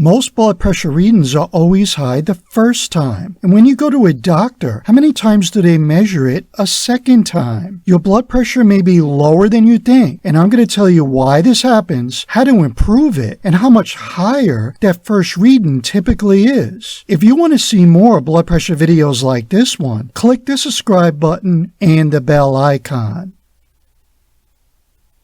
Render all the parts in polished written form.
Most blood pressure readings are always high the first time. And when you go to a doctor, how many times do they measure it a second time? Your blood pressure may be lower than you think, and I'm going to tell you why this happens, how to improve it, and how much higher that first reading typically is. If you want to see more blood pressure videos like this one, click the subscribe button and the bell icon.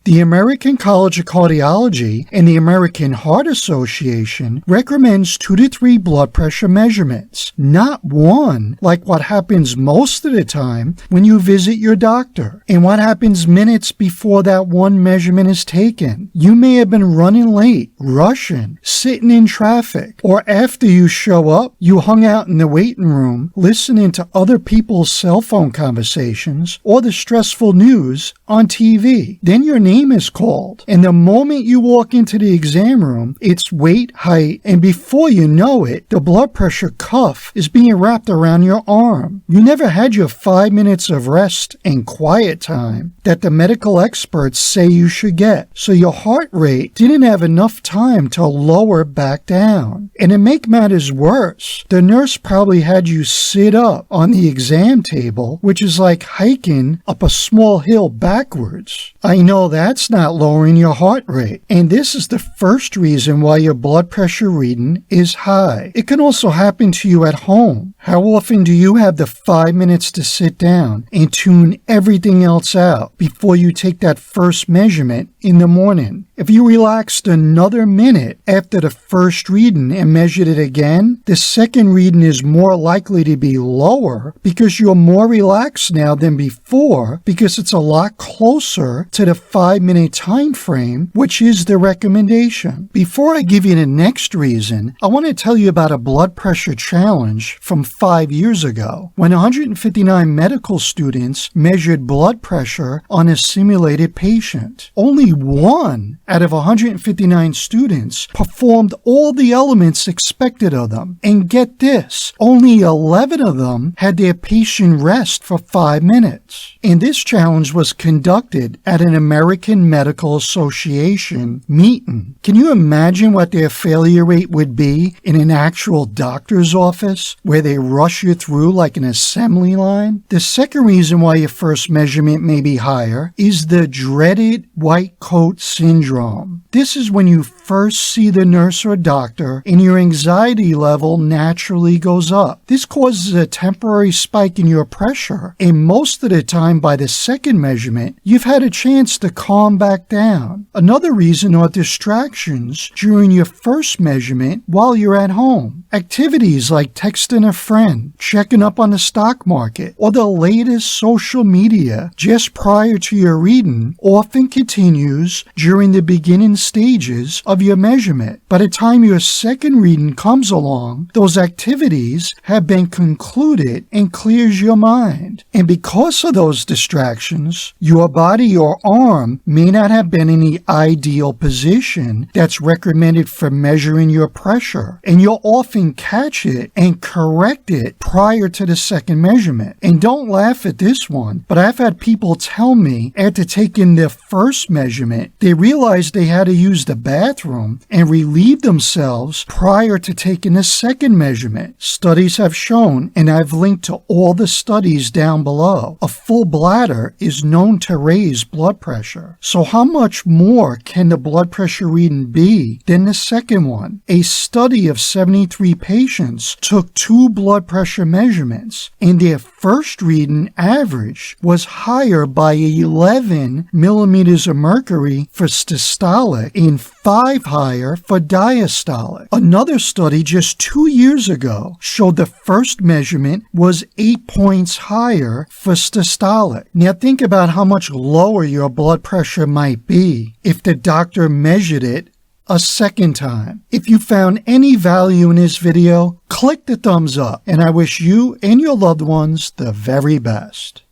The American College of Cardiology and the American Heart Association recommends 2 to 3 blood pressure measurements, not one, like what happens most of the time when you visit your doctor, and what happens minutes before that one measurement is taken. You may have been running late, rushing, sitting in traffic, or after you show up, you hung out in the waiting room listening to other people's cell phone conversations or the stressful news on TV. Then your name is called, and the moment you walk into the exam room, it's weight, height, and before you know it, the blood pressure cuff is being wrapped around your arm. You never had your 5 minutes of rest and quiet time that the medical experts say you should get, so your heart rate didn't have enough time to lower back down. And to make matters worse, the nurse probably had you sit up on the exam table, which is like hiking up a small hill backwards. I know that's not lowering your heart rate, and this is the first reason why your blood pressure reading is high. It can also happen to you at home. How often do you have the 5 minutes to sit down and tune everything else out before you take that first measurement in the morning? If you relaxed another minute after the first reading and measured it again, the second reading is more likely to be lower because you're more relaxed now than before, because it's a lot closer to the 5-minute time frame, which is the recommendation. Before I give you the next reason, I want to tell you about a blood pressure challenge from 5 years ago, when 159 medical students measured blood pressure on a simulated patient. Only one out of 159 students performed all the elements expected of them. And get this, only 11 of them had their patient rest for 5 minutes. And this challenge was conducted at an American Medical Association meeting. Can you imagine what their failure rate would be in an actual doctor's office where they rush you through like an assembly line? The second reason why your first measurement may be higher is the dreaded white coat syndrome. This is when you first see the nurse or doctor and your anxiety level naturally goes up. This causes a temporary spike in your pressure, and most of the time by the second measurement, you've had a chance to calm back down. Another reason are distractions during your first measurement while you're at home. Activities like texting a friend, checking up on the stock market, or the latest social media just prior to your reading often continues during the beginning stages of your measurement. By the time your second reading comes along, those activities have been concluded and clears your mind. And because of those distractions, your body or arm may not have been in the ideal position that's recommended for measuring your pressure, and you'll often catch it and correct it prior to the second measurement. And don't laugh at this one, but I've had people tell me after taking their first measurement, they realized they had to use the bathroom and relieve themselves prior to taking the second measurement. Studies have shown, and I've linked to all the studies down below, a full bladder is known to raise blood pressure. So how much more can the blood pressure reading be than the second one? A study of 73 patients took 2 blood pressure measurements, and their first reading average was higher by 11 millimeters of mercury for systolic and 5 higher for diastolic. Another study just 2 years ago showed the first measurement was 8 points higher for systolic. Now think about how much lower your blood pressure might be if the doctor measured it a second time. If you found any value in this video, click the thumbs up, and I wish you and your loved ones the very best.